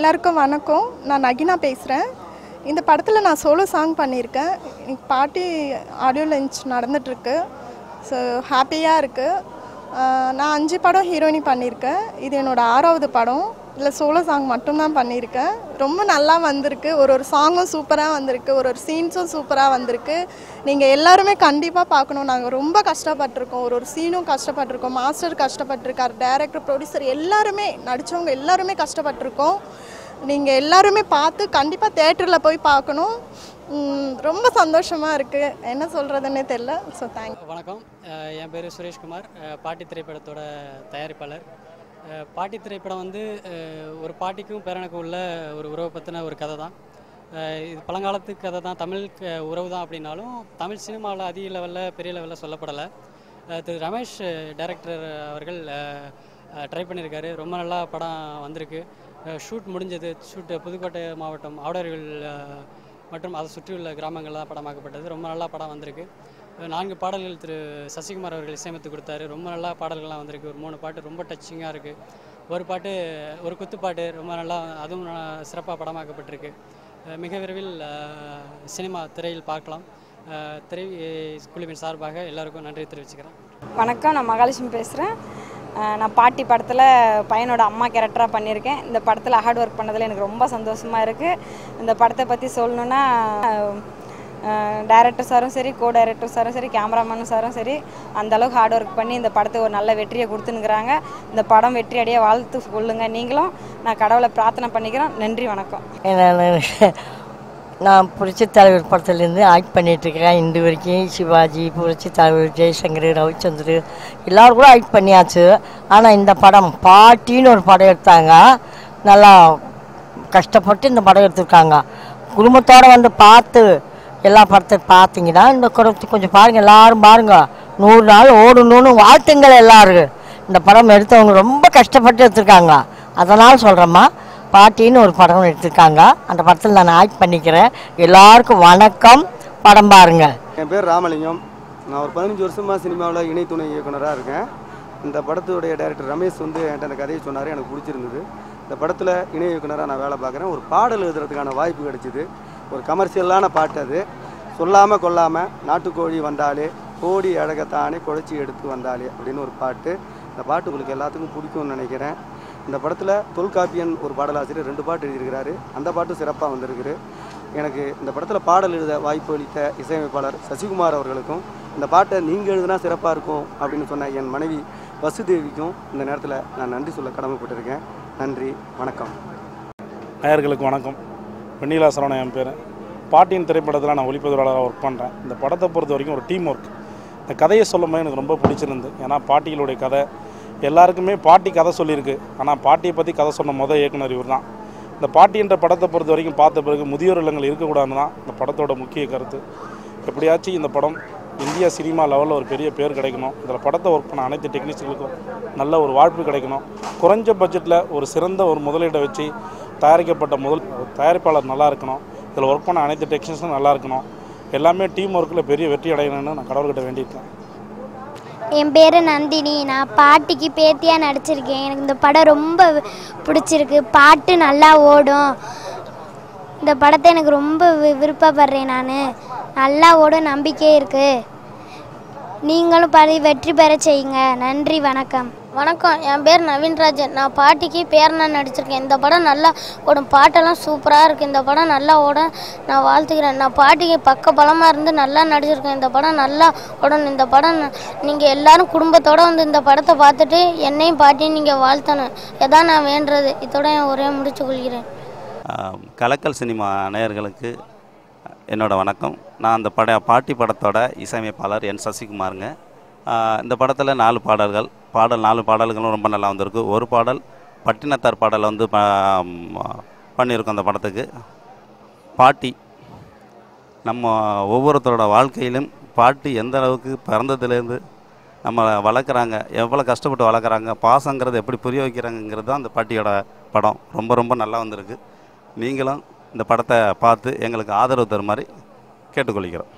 எல்லாருக்கும் வணக்கம். நான் நகினா பேசுகிறேன். இந்த படத்தில் நான் சோலோ சாங் பண்ணியிருக்கேன். இன்னைக்கு பார்ட்டி ஆடியோ லான்ச் நடந்துகிட்ருக்கு. ஸோ ஹாப்பியாக இருக்குது. நான் 5 படம் ஹீரோயினி பண்ணியிருக்கேன். இது என்னோடய 6வது படம். இதில் சோலோ சாங் மட்டும்தான் பண்ணியிருக்கேன். ரொம்ப நல்லா வந்திருக்கு. ஒரு சாங்கும் சூப்பராக வந்திருக்கு. ஒரு சீன்ஸும் சூப்பராக வந்திருக்கு. நீங்கள் எல்லாருமே கண்டிப்பாக பார்க்கணும். நாங்கள் ரொம்ப கஷ்டப்பட்டிருக்கோம். ஒரு சீனும் கஷ்டப்பட்டிருக்கோம். மாஸ்டர் கஷ்டப்பட்டிருக்கார். டைரக்டர், ப்ரொடியூசர் எல்லாருமே, நடித்தவங்க எல்லாருமே கஷ்டப்பட்டிருக்கோம். நீங்கள் எல்லாருமே பார்த்து கண்டிப்பாக தேட்டரில் போய் பார்க்கணும். ரொம்ப சந்தோஷமாக இருக்குது. என்ன சொல்கிறதுன்னே தெரில. So thank you. வணக்கம். என் பேர் சுரேஷ்குமார். பாட்டி திரைப்படத்தோட தயாரிப்பாளர். பாட்டி திரைப்படம் வந்து ஒரு பாட்டிக்கும் பேரனுக்கும் உள்ள ஒரு உறவை பற்றின ஒரு கதை தான். இது பழங்காலத்து கதை தான். தமிழ் உறவு தான் அப்படின்னாலும் தமிழ் சினிமாவில் அதிக லெவலில் பெரிய லெவலில் சொல்லப்படலை. திரு ரமேஷ் டைரக்டர் அவர்கள் ட்ரை பண்ணியிருக்காரு. ரொம்ப நல்லா படம் வந்திருக்கு. ஷூட் முடிஞ்சது. புதுக்கோட்டை மாவட்டம் ஆவடர்கள் மற்றும் அதை சுற்றியுள்ள கிராமங்கள்லாம் படமாக்கப்பட்டது. ரொம்ப நல்லா படம் வந்திருக்கு. 4 பாடல்கள் திரு சசிகுமார் அவர்கள் இசையமைத்து கொடுத்தாரு. ரொம்ப நல்லா பாடல்கள்லாம் வந்திருக்கு. ஒரு 3 பாட்டு ரொம்ப டச்சிங்காக இருக்குது. ஒரு பாட்டு ஒரு குத்துப்பாட்டு ரொம்ப நல்லா, அதுவும் சிறப்பாக படமாக்கப்பட்டிருக்கு. மிக விரைவில் சினிமா திரையில் பார்க்கலாம். திரை குழுவின் சார்பாக எல்லாருக்கும் நன்றி தெரிவிச்சுக்கிறேன். வணக்கம். நான் மகாலட்சுமி பேசுகிறேன். நான் பாட்டி படத்தில் பையனோட அம்மா கேரக்டராக பண்ணியிருக்கேன். இந்த படத்தில் ஹார்ட் ஒர்க் பண்ணதில் எனக்கு ரொம்ப சந்தோஷமாக இருக்குது. இந்த படத்தை பற்றி சொல்லணுன்னா, டைரக்டர் சாரும் சரி, கோ டைரக்டர் சாரும் சரி, கேமராமேனும் சாரும் சரி, அந்தளவுக்கு ஹார்ட் ஒர்க் பண்ணி இந்த படத்தை ஒரு நல்ல வெற்றியை கொடுத்துனுக்குறாங்க. இந்த படம் வெற்றி அடைய வாழ்த்து கொள்ளுங்க. நீங்களும் நான் கடவுளை பிரார்த்தனை பண்ணிக்கிறேன். நன்றி, வணக்கம். நான் புரட்சி தலைவர் படத்துலேருந்து ஆக்ட் பண்ணிகிட்ருக்கிறேன். இன்று வரைக்கும் சிவாஜி, புரட்சி தலைவர், ஜெய்சங்கர், ரவிச்சந்திரு எல்லோரும் கூட ஆக்ட் பண்ணியாச்சு. ஆனால் இந்த படம் பாட்டின்னு ஒரு படம் எடுத்தாங்க. நல்லா கஷ்டப்பட்டு இந்த படம் எடுத்துருக்காங்க. குடும்பத்தோடு வந்து பார்த்து எல்லா படத்தை பார்த்தீங்கன்னா இந்த குடும்பத்தை கொஞ்சம் பாருங்கள், எல்லோரும் பாருங்கள். 100 நாள் ஓடணும்னு வாழ்த்துங்கள் எல்லாரும். இந்த படம் எடுத்தவங்க ரொம்ப கஷ்டப்பட்டு எடுத்துருக்காங்க. அதனால் சொல்கிறேம்மா, பாட்டின்னு ஒரு படம் எடுத்திருக்காங்க. அந்த படத்தில் நான் ஆக்ட் பண்ணிக்கிறேன். எல்லாருக்கும் வணக்கம். படம் பாருங்க. என் பேர் ராமலிங்கம். நான் ஒரு 15 வருஷமாக சினிமாவில் இணை துணை இயக்குனராக இருக்கேன். இந்த படத்துடைய டைரக்டர் ரமேஷ் வந்து என்கிட்ட அந்த கதையை சொன்னார். எனக்கு பிடிச்சிருந்தது. இந்த படத்தில் இணை இயக்குனராக நான் வேலை பார்க்குறேன். ஒரு பாடல் எழுதுறதுக்கான வாய்ப்பு கிடைச்சிது. ஒரு கமர்ஷியலான பாட்டு அது. சொல்லாமல் கொள்ளாமல் நாட்டுக்கோழி வந்தாலே கோடி அழகத்தானே குழைச்சி எடுத்து வந்தாலே அப்படின்னு ஒரு பாட்டு. இந்த பாட்டு உங்களுக்கு எல்லாத்துக்கும் பிடிக்கும்னு நினைக்கிறேன். இந்த படத்தில் தொல்காப்பியன் ஒரு பாடலாசிரியர் 2 பாட்டு எழுதியிருக்கிறாரு. அந்த பாட்டும் சிறப்பாக வந்திருக்குது. எனக்கு இந்த படத்தில் பாடல் எழுத வாய்ப்பு அளித்த இசையமைப்பாளர் சசிகுமார் அவர்களுக்கும், இந்த பாட்டை நீங்கள் எழுதுனா சிறப்பாக இருக்கும் அப்படின்னு சொன்ன என் மனைவி வசுதேவிக்கும் இந்த நேரத்தில் நான் நன்றி சொல்ல கடமைப்பட்டிருக்கேன். நன்றி, வணக்கம். நேயர்களுக்கு வணக்கம். வெண்ணிலா சரவணன் என் பேர். பாட்டியின் திரைப்படத்தில் நான் ஒளிப்பதிவாளராக ஒர்க் பண்ணுறேன். இந்த படத்தை பொறுத்த வரைக்கும் ஒரு டீம் ஒர்க். இந்த கதையை சொல்லும்போது எனக்கு ரொம்ப பிடிச்சிருந்து. ஏன்னா பாட்டிகளுடைய கதை எல்லாருக்குமே பாட்டி கதை சொல்லியிருக்கு. ஆனால் பாட்டியை பற்றி கதை சொன்ன இயக்குனர் இவர் தான். இந்த பாட்டி என்ற படத்தை பொறுத்த வரைக்கும் பார்த்த பிறகு முதியோர் இல்லங்கள் இருக்கக்கூடாதுன்னு தான் இந்த படத்தோட முக்கிய கருத்து. எப்படியாச்சும் இந்த படம் இந்தியா சினிமா லெவலில் ஒரு பெரிய பேர் கிடைக்கணும். இதில் படத்தை ஒர்க் பண்ண அனைத்து டெக்னீஷியனுக்கும் நல்ல ஒரு வாழ்ப்பு கிடைக்கணும். குறைஞ்ச பட்ஜெட்டில் ஒரு சிறந்த ஒரு முதலீட்டை வச்சு தயாரிக்கப்பட்ட தயாரிப்பாளர் நல்லா இருக்கணும். இதில் ஒர்க் பண்ண அனைத்து டெக்னீஷியனும் நல்லா இருக்கணும். எல்லாமே டீம் ஒர்க்கில் பெரிய வெற்றி அடையணும்னு நான் கடவுள்கிட்ட வேண்டியிருக்கேன். என் பேர் நந்தினி. நான் பாட்டிக்கு பேத்தியாக நடிச்சிருக்கேன். எனக்கு இந்த படம் ரொம்ப பிடிச்சிருக்கு. பாட்டு நல்லா ஓடும். இந்த படத்தை எனக்கு ரொம்ப விருப்பப்படுறேன். நான் நல்லா ஓடும் நம்பிக்கை இருக்குது. நீங்களும் வெற்றி பெற செய்யுங்க. நன்றி, வணக்கம். வணக்கம். என் பேர் நவீன்ராஜன். நான் பாட்டிக்கு பேரனா நடிச்சிருக்கேன். இந்த படம் நல்லா ஓடும். பாட்டெல்லாம் சூப்பராக இருக்குது. இந்த படம் நல்லா ஓடும். நான் வாழ்த்துக்கிறேன். நான் பாட்டிக்கு பக்க பலமாக இருந்து நல்லா நடிச்சிருக்கேன். இந்த படம் நல்லா ஓடணும். இந்த படம் நீங்கள் எல்லோரும் குடும்பத்தோடு வந்து இந்த படத்தை பார்த்துட்டு என்னையும் பாட்டியும் நீங்கள் வாழ்த்தணும். எதான் நான் வேண்டுறது. இதோட ஒரே முடிச்சு கொள்கிறேன். கலக்கல் சினிமா நேயர்களுக்கு என்னோட வணக்கம். நான் அந்த பாட்டி படத்தோட இசையமைப்பாளர் என் சசிகுமாருங்க. இந்த படத்தில் 4 பாடல்கள். 4 பாடல்களும் ரொம்ப நல்லா வந்திருக்கு. ஒரு பாடல் பட்டினத்தார் பாடல் வந்து பண்ணியிருக்கோம். அந்த படத்துக்கு பாட்டி நம்ம ஒவ்வொருத்தரோட வாழ்க்கையிலும் பாட்டி எந்த அளவுக்கு பிறந்ததுலேருந்து நம்ம வளர்க்குறாங்க, எவ்வளோ கஷ்டப்பட்டு வளர்க்குறாங்க, பாசங்கிறது எப்படி புரிய வைக்கிறாங்கிறது தான் அந்த பாட்டியோட படம். ரொம்ப ரொம்ப நல்லா வந்திருக்கு. நீங்களும் இந்த படத்தை பார்த்து எங்களுக்கு ஆதரவு தருமாறு கேட்டுக்கொள்கிறோம்.